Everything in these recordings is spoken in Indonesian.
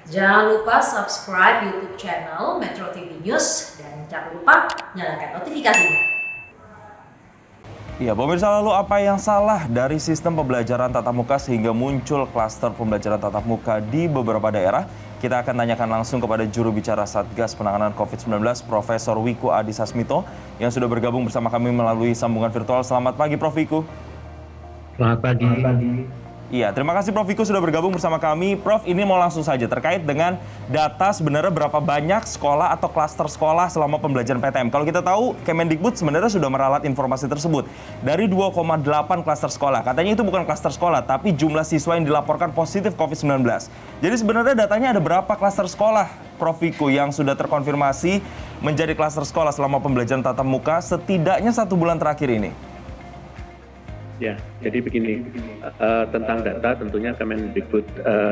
Jangan lupa subscribe YouTube channel Metro TV News dan jangan lupa nyalakan notifikasinya. Ya, pemirsa, lalu apa yang salah dari sistem pembelajaran tatap muka sehingga muncul klaster pembelajaran tatap muka di beberapa daerah? Kita akan tanyakan langsung kepada juru bicara Satgas Penanganan COVID-19, Profesor Wiku Adhisa Smito, yang sudah bergabung bersama kami melalui sambungan virtual. Selamat pagi, Prof. Wiku. Selamat pagi. Iya, terima kasih Prof. Wiku sudah bergabung bersama kami. Prof, ini mau langsung saja terkait dengan data sebenarnya berapa banyak sekolah atau klaster sekolah selama pembelajaran PTM. Kalau kita tahu, Kemendikbud sebenarnya sudah meralat informasi tersebut. Dari 2,8 klaster sekolah, katanya itu bukan klaster sekolah, tapi jumlah siswa yang dilaporkan positif COVID-19. Jadi sebenarnya datanya ada berapa klaster sekolah, Prof. Wiku, yang sudah terkonfirmasi menjadi klaster sekolah selama pembelajaran tatap muka setidaknya 1 bulan terakhir ini? Ya, jadi begini, tentang data tentunya Kemendikbud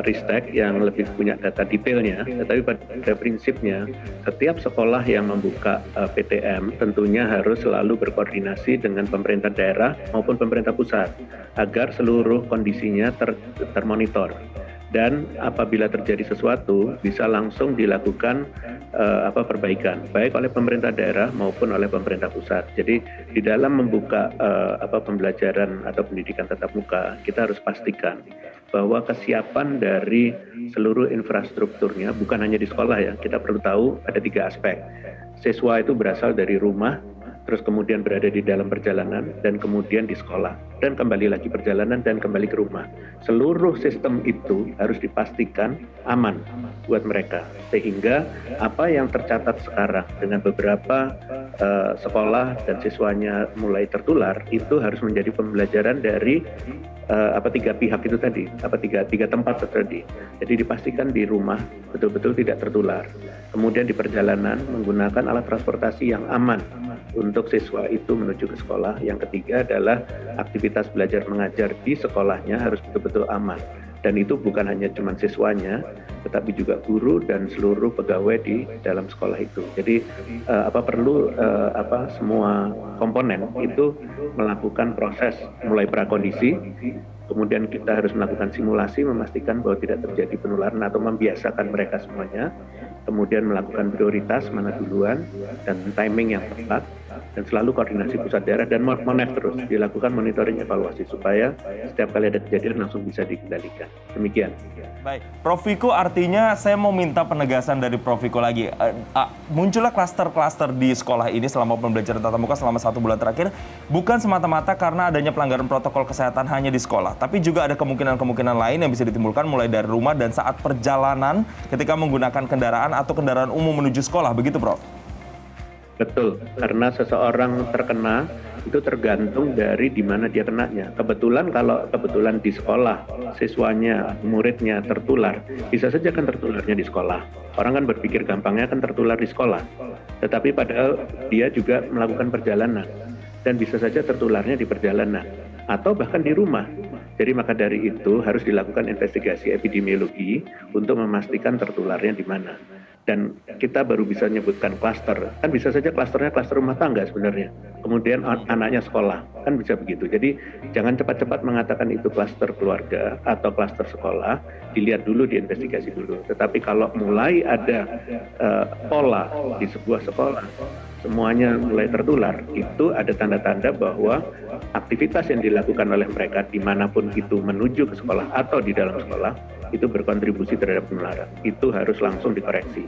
Ristek yang lebih punya data detailnya, tetapi pada prinsipnya setiap sekolah yang membuka PTM tentunya harus selalu berkoordinasi dengan pemerintah daerah maupun pemerintah pusat agar seluruh kondisinya termonitor. Dan apabila terjadi sesuatu bisa langsung dilakukan perbaikan baik oleh pemerintah daerah maupun oleh pemerintah pusat. Jadi di dalam membuka pembelajaran atau pendidikan tatap muka kita harus pastikan bahwa kesiapan dari seluruh infrastrukturnya bukan hanya di sekolah ya. Kita perlu tahu ada 3 aspek. Siswa itu berasal dari rumah, terus kemudian berada di dalam perjalanan, dan kemudian di sekolah, dan kembali lagi perjalanan, dan kembali ke rumah. Seluruh sistem itu harus dipastikan aman buat mereka. Sehingga apa yang tercatat sekarang dengan beberapa sekolah dan siswanya mulai tertular, itu harus menjadi pembelajaran dari 3 pihak itu tadi, tiga tempat tadi. Jadi dipastikan di rumah betul-betul tidak tertular. Kemudian di perjalanan menggunakan alat transportasi yang aman untuk siswa itu menuju ke sekolah. Yang ketiga adalah aktivitas belajar mengajar di sekolahnya harus betul-betul aman. Dan itu bukan hanya cuma siswanya, tetapi juga guru dan seluruh pegawai di dalam sekolah itu. Jadi semua komponen itu melakukan proses mulai prakondisi, kemudian kita harus melakukan simulasi memastikan bahwa tidak terjadi penularan atau membiasakan mereka semuanya, kemudian melakukan prioritas mana duluan dan timing yang tepat, dan selalu koordinasi pusat daerah dan terus dilakukan monitoring evaluasi supaya setiap kali ada kejadian langsung bisa dikendalikan. Demikian. Baik, Prof. Wiku, artinya saya mau minta penegasan dari Prof. Wiku lagi. Munculnya klaster-klaster di sekolah ini selama pembelajaran tatap muka selama 1 bulan terakhir bukan semata-mata karena adanya pelanggaran protokol kesehatan hanya di sekolah, tapi juga ada kemungkinan-kemungkinan lain yang bisa ditimbulkan mulai dari rumah dan saat perjalanan ketika menggunakan kendaraan atau kendaraan umum menuju sekolah, begitu Prof? Betul, karena seseorang terkena itu tergantung dari di mana dia kenanya. Kalau kebetulan di sekolah siswanya, muridnya tertular, bisa saja kan tertularnya di sekolah. Orang kan berpikir gampangnya kan tertular di sekolah, tetapi padahal dia juga melakukan perjalanan dan bisa saja tertularnya di perjalanan atau bahkan di rumah. Jadi maka dari itu harus dilakukan investigasi epidemiologi untuk memastikan tertularnya di mana. Dan kita baru bisa menyebutkan klaster. Kan bisa saja klasternya klaster rumah tangga sebenarnya. Kemudian anaknya sekolah, kan bisa begitu. Jadi jangan cepat-cepat mengatakan itu klaster keluarga atau klaster sekolah, dilihat dulu, diinvestigasi dulu. Tetapi kalau mulai ada pola di sebuah sekolah, semuanya mulai tertular, itu ada tanda-tanda bahwa aktivitas yang dilakukan oleh mereka dimanapun itu menuju ke sekolah atau di dalam sekolah itu berkontribusi terhadap penularan. Itu harus langsung dikoreksi,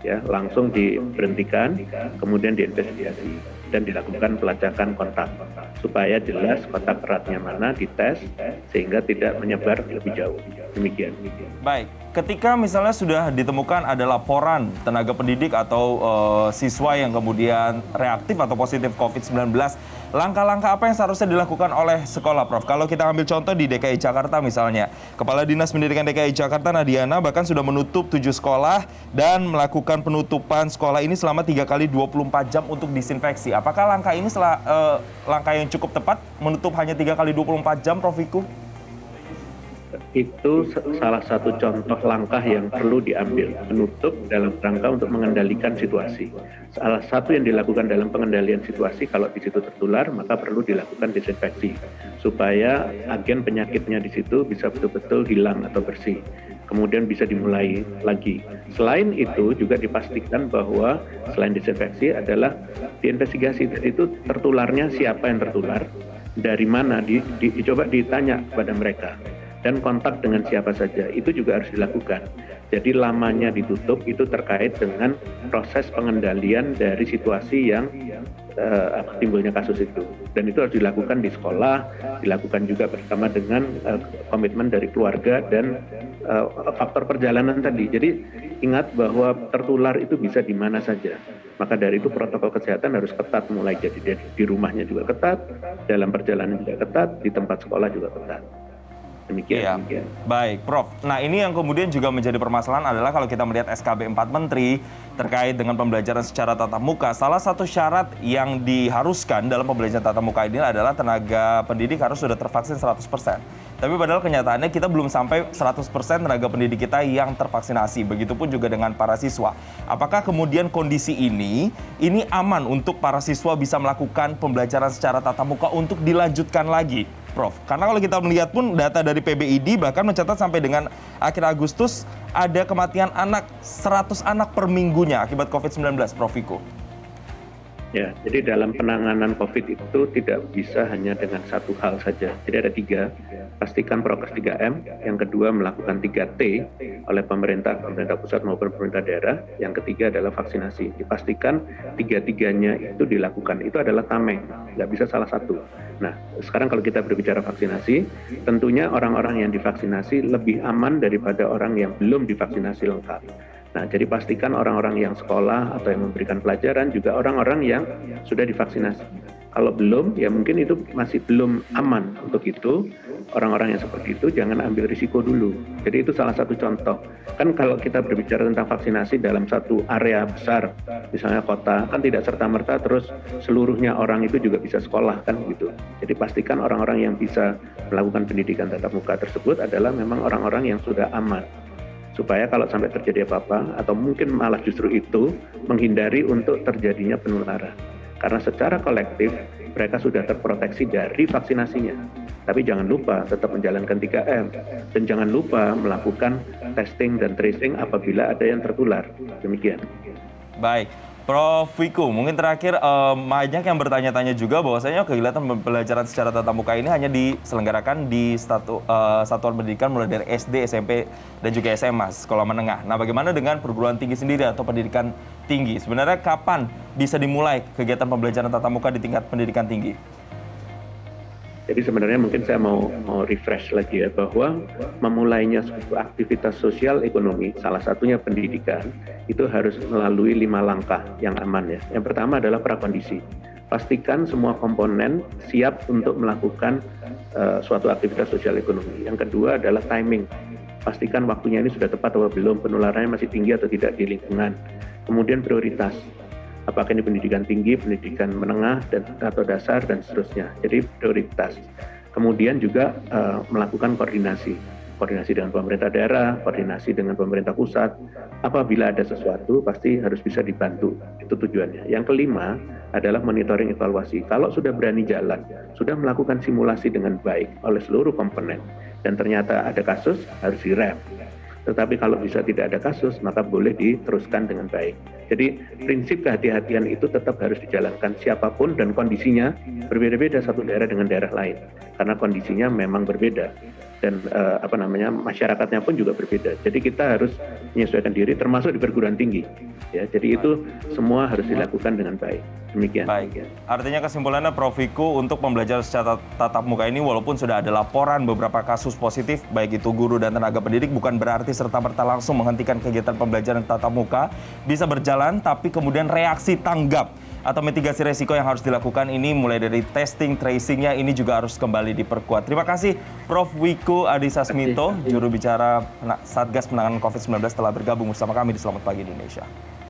ya, langsung diberhentikan, kemudian diinvestigasi dan dilakukan pelacakan kontak supaya jelas kontak eratnya mana, dites sehingga tidak menyebar lebih jauh. Demikian. Baik, ketika misalnya sudah ditemukan ada laporan tenaga pendidik atau siswa yang kemudian reaktif atau positif COVID-19, langkah-langkah apa yang seharusnya dilakukan oleh sekolah, Prof? Kalau kita ambil contoh di DKI Jakarta misalnya, Kepala Dinas Pendidikan DKI Jakarta Nadiana bahkan sudah menutup 7 sekolah dan melakukan penutupan sekolah ini selama 3 kali 24 jam untuk disinfeksi. Apakah langkah ini langkah yang cukup tepat, menutup hanya 3 kali 24 jam, Prof. Wiku? Itu salah satu contoh langkah yang perlu diambil, menutup dalam rangka untuk mengendalikan situasi. Salah satu yang dilakukan dalam pengendalian situasi, kalau di situ tertular, maka perlu dilakukan disinfeksi supaya agen penyakitnya di situ bisa betul-betul hilang atau bersih. kemudian bisa dimulai lagi. Selain itu juga dipastikan bahwa selain disinfeksi adalah diinvestigasi itu tertularnya siapa yang tertular, dari mana, dicoba ditanya kepada mereka, dan kontak dengan siapa saja, itu juga harus dilakukan. Jadi lamanya ditutup itu terkait dengan proses pengendalian dari situasi yang timbulnya kasus itu, dan itu harus dilakukan di sekolah, dilakukan juga bersama dengan komitmen dari keluarga dan faktor perjalanan tadi. Jadi ingat bahwa tertular itu bisa di mana saja. Maka dari itu protokol kesehatan harus ketat, mulai jadi di rumahnya juga ketat, dalam perjalanan juga ketat, di tempat sekolah juga ketat. Demikian. Baik, Prof. Nah, ini yang kemudian juga menjadi permasalahan adalah kalau kita melihat SKB 4 Menteri terkait dengan pembelajaran secara tatap muka, salah satu syarat yang diharuskan dalam pembelajaran tatap muka ini adalah tenaga pendidik harus sudah tervaksin 100%. Tapi padahal kenyataannya kita belum sampai 100% tenaga pendidik kita yang tervaksinasi. Begitupun juga dengan para siswa. Apakah kemudian kondisi ini aman untuk para siswa bisa melakukan pembelajaran secara tatap muka untuk dilanjutkan lagi, Prof? Karena kalau kita melihat pun data dari PBID bahkan mencatat sampai dengan akhir Agustus ada kematian anak 100 anak per minggunya akibat COVID-19, Prof Wiku. Ya, jadi dalam penanganan COVID itu tidak bisa hanya dengan satu hal saja. Jadi ada 3, pastikan prokes 3M, yang kedua melakukan 3T oleh pemerintah pusat maupun pemerintah daerah, yang ketiga adalah vaksinasi. Dipastikan 3-tiganya itu dilakukan, itu adalah tameng, nggak bisa salah satu. Nah, sekarang kalau kita berbicara vaksinasi, tentunya orang-orang yang divaksinasi lebih aman daripada orang yang belum divaksinasi lengkap. Nah, jadi pastikan orang-orang yang sekolah atau yang memberikan pelajaran juga orang-orang yang sudah divaksinasi. Kalau belum, ya mungkin itu masih belum aman. Untuk itu, orang-orang yang seperti itu jangan ambil risiko dulu. Jadi itu salah satu contoh. Kan kalau kita berbicara tentang vaksinasi dalam satu area besar, misalnya kota, kan tidak serta-merta terus seluruhnya orang itu juga bisa sekolah, kan gitu. Jadi pastikan orang-orang yang bisa melakukan pendidikan tatap muka tersebut adalah memang orang-orang yang sudah aman. Supaya kalau sampai terjadi apa-apa, atau mungkin malah justru itu, menghindari untuk terjadinya penularan. Karena secara kolektif, mereka sudah terproteksi dari vaksinasinya. Tapi jangan lupa tetap menjalankan 3M. Dan jangan lupa melakukan testing dan tracing apabila ada yang tertular. Demikian. Baik. Prof Wiku, mungkin terakhir banyak yang bertanya-tanya juga bahwasanya kegiatan pembelajaran secara tatap muka ini hanya diselenggarakan di satuan pendidikan mulai dari SD, SMP, dan juga SMA, sekolah menengah. Nah, bagaimana dengan perguruan tinggi sendiri atau pendidikan tinggi? Sebenarnya kapan bisa dimulai kegiatan pembelajaran tatap muka di tingkat pendidikan tinggi? Jadi sebenarnya mungkin saya mau refresh lagi ya, bahwa memulainya suatu aktivitas sosial ekonomi, salah satunya pendidikan, itu harus melalui 5 langkah yang aman ya. Yang pertama adalah prakondisi. Pastikan semua komponen siap untuk melakukan suatu aktivitas sosial ekonomi. Yang kedua adalah timing. Pastikan waktunya ini sudah tepat atau belum, penularannya masih tinggi atau tidak di lingkungan. Kemudian prioritas. Apakah ini pendidikan tinggi, pendidikan menengah, atau dasar, dan seterusnya. Jadi prioritas. Kemudian juga melakukan koordinasi dengan pemerintah daerah, koordinasi dengan pemerintah pusat. Apabila ada sesuatu, pasti harus bisa dibantu. Itu tujuannya. Yang kelima adalah monitoring evaluasi. Kalau sudah berani jalan, sudah melakukan simulasi dengan baik oleh seluruh komponen, dan ternyata ada kasus, harus direm. Tetapi kalau bisa tidak ada kasus, maka boleh diteruskan dengan baik. Jadi prinsip kehati-hatian itu tetap harus dijalankan siapapun, dan kondisinya berbeda-beda satu daerah dengan daerah lain. Karena kondisinya memang berbeda, dan masyarakatnya pun juga berbeda. Jadi kita harus menyesuaikan diri, termasuk di perguruan tinggi. Ya, jadi itu semua harus dilakukan dengan baik. Demikian. Baik. Artinya kesimpulannya, Prof Wiku, untuk pembelajaran secara tatap muka ini walaupun sudah ada laporan beberapa kasus positif, baik itu guru dan tenaga pendidik, bukan berarti serta-merta langsung menghentikan kegiatan pembelajaran tatap muka. Bisa berjalan, tapi kemudian reaksi tanggap atau mitigasi resiko yang harus dilakukan ini mulai dari testing, tracingnya ini juga harus kembali diperkuat. Terima kasih Prof Wiku Adhisa Smito, juru bicara Satgas Penanganan COVID-19 telah bergabung bersama kami di Selamat Pagi Indonesia.